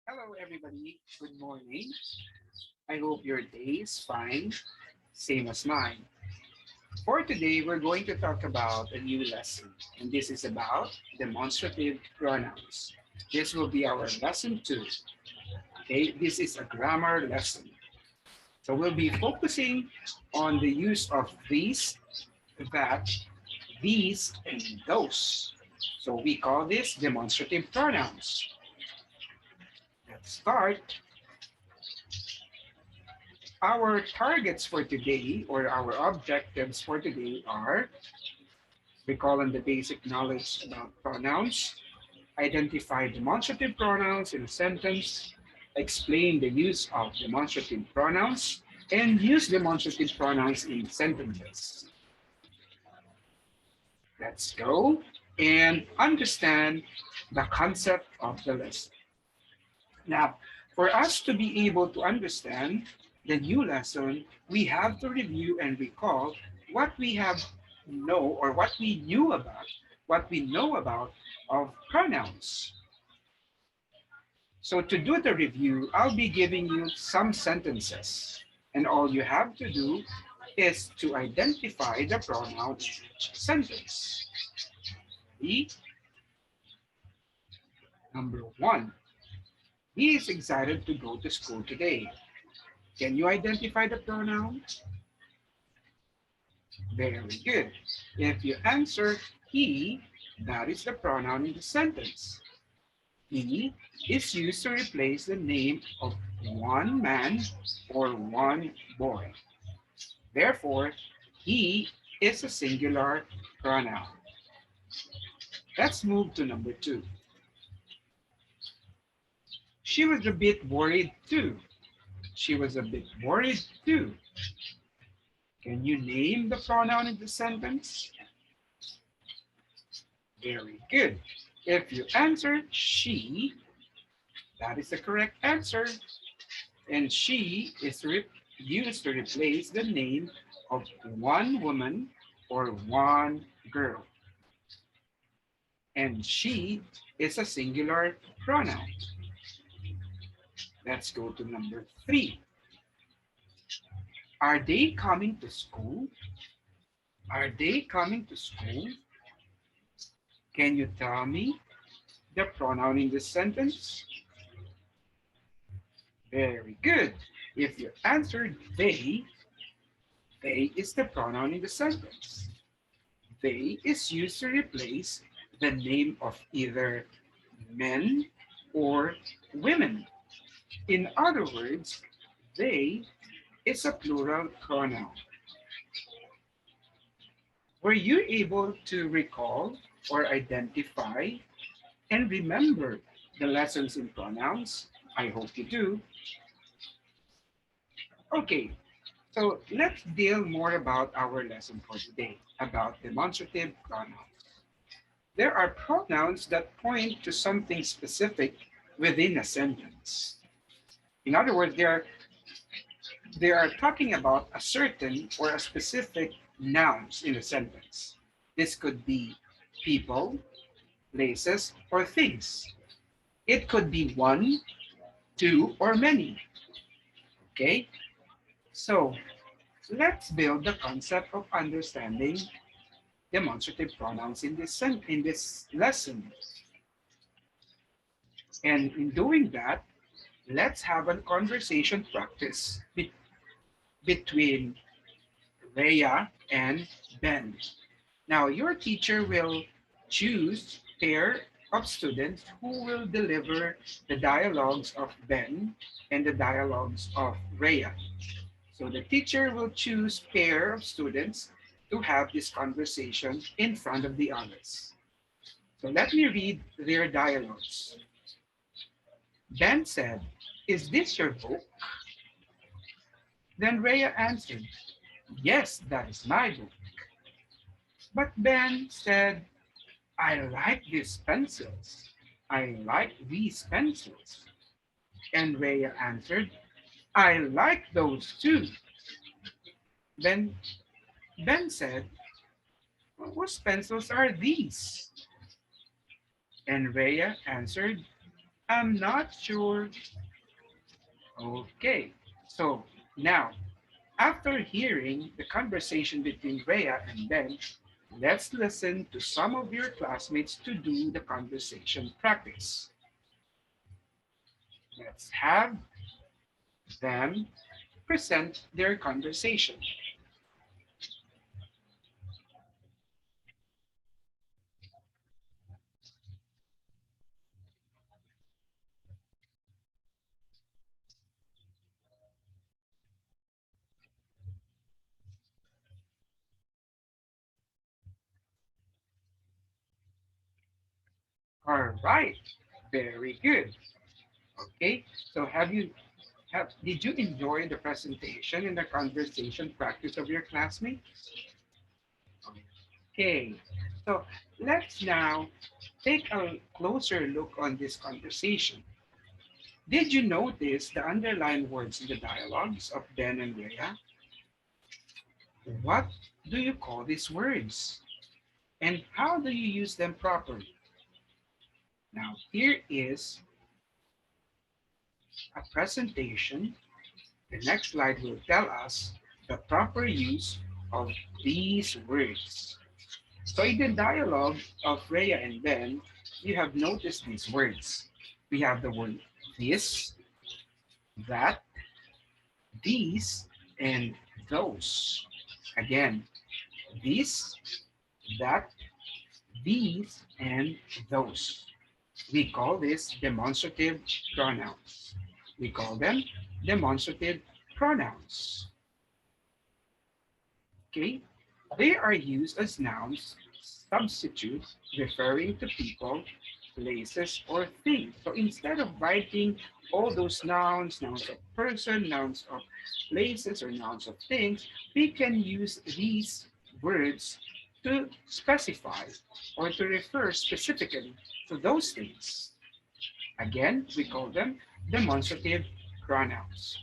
Hello, everybody. Good morning. I hope your day is fine, same as mine. For today, we're going to talk about a new lesson, and this is about demonstrative pronouns. This will be our lesson two. Okay, this is a grammar lesson. So we'll be focusing on the use of these, that, these, and those. So we call this demonstrative pronouns. Let's start. Our targets for today or our objectives for today are recall on the basic knowledge about pronouns, identify demonstrative pronouns in a sentence, explain the use of demonstrative pronouns, and use demonstrative pronouns in sentences. Let's go and understand the concept of the lesson. Now, for us to be able to understand the new lesson, we have to review and recall what we have know or what we know about of pronouns. So to do the review, I'll be giving you some sentences, and all you have to do is to identify the pronoun in each sentence. Ready? Number one, he is excited to go to school today. Can you identify the pronoun? Very good. If you answer he, that is the pronoun in the sentence. He is used to replace the name of one man or one boy. Therefore, he is a singular pronoun. Let's move to number two. She was a bit worried too. She was a bit worried too. Can you name the pronoun in the sentence? Very good. If you answered she, that is the correct answer. And she is used to replace the name of one woman or one girl. And she is a singular pronoun. Let's go to number three. Are they coming to school? Are they coming to school? Can you tell me the pronoun in this sentence? Very good. If you answered they is the pronoun in the sentence. They is used to replace the name of either men or women. In other words, they is a plural pronoun. Were you able to recall or identify and remember the lessons in pronouns? I hope you do. Okay, so let's deal more about our lesson for today about demonstrative pronouns. There are pronouns that point to something specific within a sentence. In other words, they are talking about a certain or a specific nouns in a sentence. This could be people, places, or things. It could be one, two, or many. Okay? So let's build the concept of understanding demonstrative pronouns in this lesson. And in doing that, let's have a conversation practice between Rhea and Ben. Now, your teacher will choose pair of students who will deliver the dialogues of Ben and the dialogues of Rhea. So the teacher will choose pair of students to have this conversation in front of the others. So let me read their dialogues. Ben said, "Is this your book?" Then Rhea answered, "Yes, that is my book." But Ben said, "I like these pencils. I like these pencils." And Rhea answered, "I like those too." Then Ben said, "Whose pencils are these?" And Rhea answered, I'm not sure. Okay, so now, after hearing the conversation between Rhea and Ben, let's listen to some of your classmates to do the conversation practice. Let's have them present their conversation. All right, very good. Okay, so did you enjoy the presentation and the conversation practice of your classmates? Okay, so let's now take a closer look on this conversation. Did you notice the underlined words in the dialogues of Ben and Rhea? What do you call these words? And how do you use them properly? Now, here is a presentation. The next slide will tell us the proper use of these words. So in the dialogue of Rhea and Ben, you have noticed these words. We have the word this, that, these, and those. Again, this, that, these, and those. We call this demonstrative pronouns. We call them demonstrative pronouns. Okay? They are used as nouns, substitutes referring to people, places, or things. So instead of writing all those nouns, nouns of person, nouns of places, or nouns of things, we can use these words to specify or to refer specifically to those things. Again, we call them demonstrative pronouns.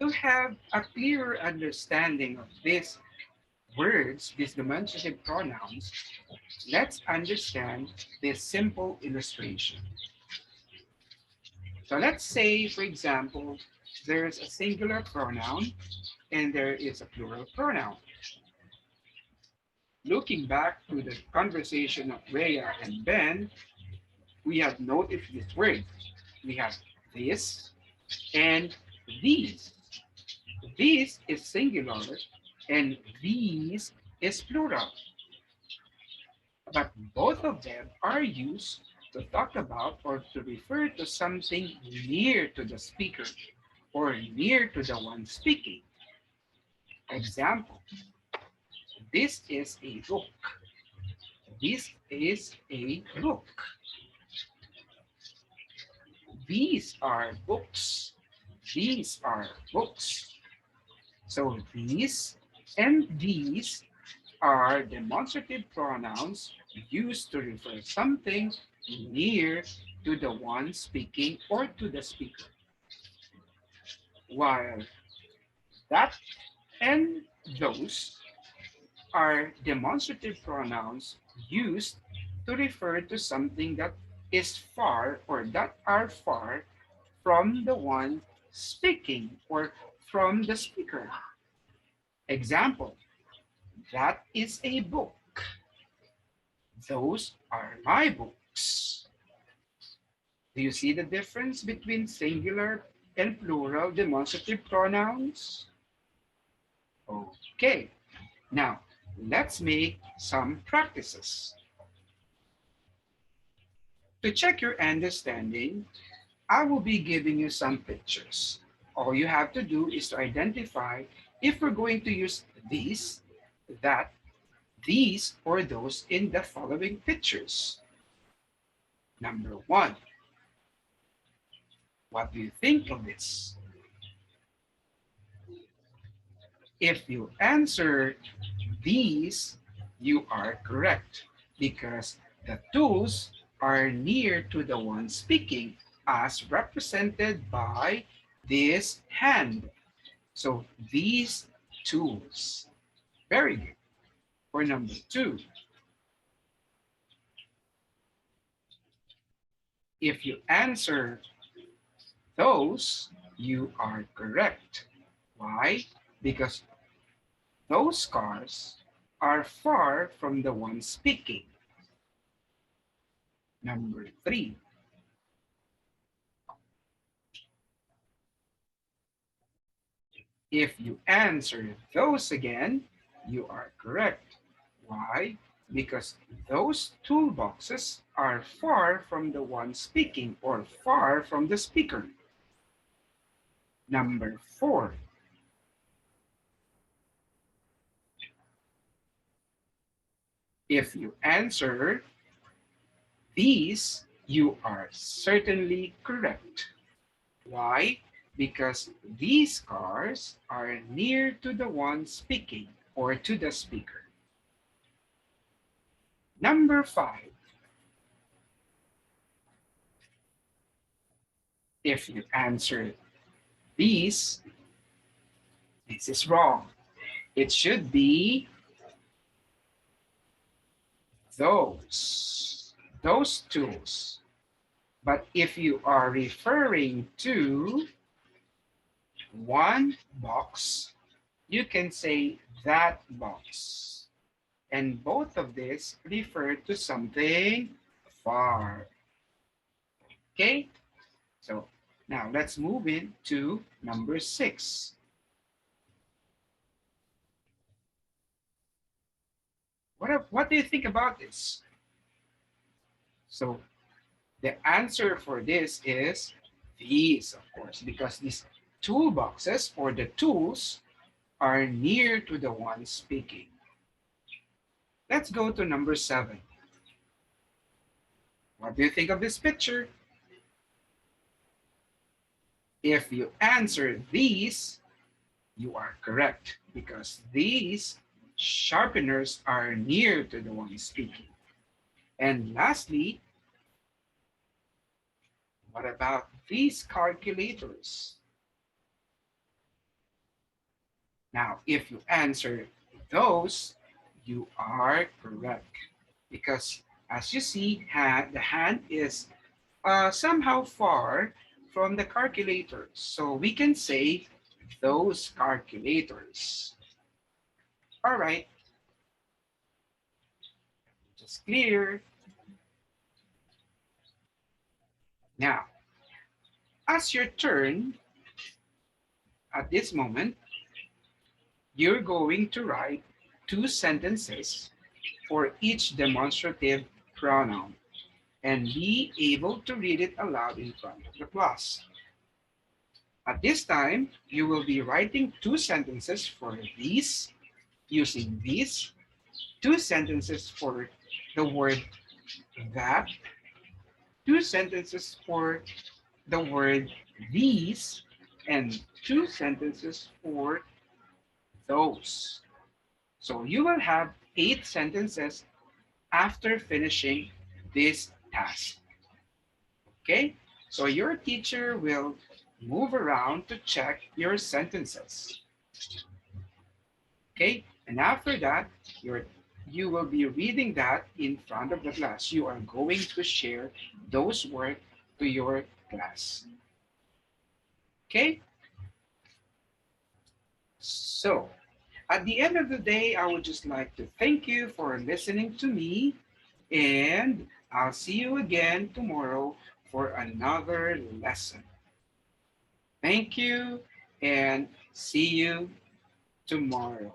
To have a clearer understanding of these words, these demonstrative pronouns, let's understand this simple illustration. So let's say, for example, there's a singular pronoun and there is a plural pronoun. Looking back to the conversation of Rhea and Ben, we have noticed this word. We have this and these. This is singular and these is plural. But both of them are used to talk about or to refer to something near to the speaker or near to the one speaking. Example, this is a book. This is a book. These are books. These are books. So these and these are demonstrative pronouns used to refer something near to the one speaking or to the speaker. While that and those are demonstrative pronouns used to refer to something that is far or that are far from the one speaking or from the speaker. Example, that is a book. Those are my books. Do you see the difference between singular and plural demonstrative pronouns? Okay, now let's make some practices. To check your understanding, I will be giving you some pictures. All you have to do is to identify if we're going to use these, that, these, or those in the following pictures. Number one, what do you think of this? If you answer these, you are correct because the tools are near to the one speaking as represented by this hand. So these tools. Very good. For number two, If you answer those, you are correct. Why? Because those cars are far from the one speaking. Number three, if you answer those again, you are correct. Why? Because those toolboxes are far from the one speaking or far from the speaker. Number four, if you answer these, you are certainly correct. Why? Because these cars are near to the one speaking or to the speaker. Number five, if you answer these, this is wrong. It should be those tools. But if you are referring to one box, you can say that box. And both of these refer to something far. Okay? So now let's move into number six. What do you think about this? So the answer for this is these, of course, because these toolboxes or the tools are near to the one speaking. Let's go to number seven. What do you think of this picture? If you answer these, you are correct because these sharpeners are near to the one speaking. And lastly, what about these calculators? Now, if you answer those, you are correct because as you see, the hand is somehow far from the calculators. So we can say those calculators. All right, just clear. Now, as your turn at this moment, you're going to write two sentences for each demonstrative pronoun and be able to read it aloud in front of the class. At this time, you will be writing two sentences for these, using these, two sentences for the word that, two sentences for the word these, and two sentences for those. So you will have 8 sentences after finishing this task. Okay? So your teacher will move around to check your sentences. Okay? And after that, you will be reading that in front of the class. You are going to share those work to your class. Okay? So, at the end of the day, I would just like to thank you for listening to me, and I'll see you again tomorrow for another lesson. Thank you, and see you tomorrow.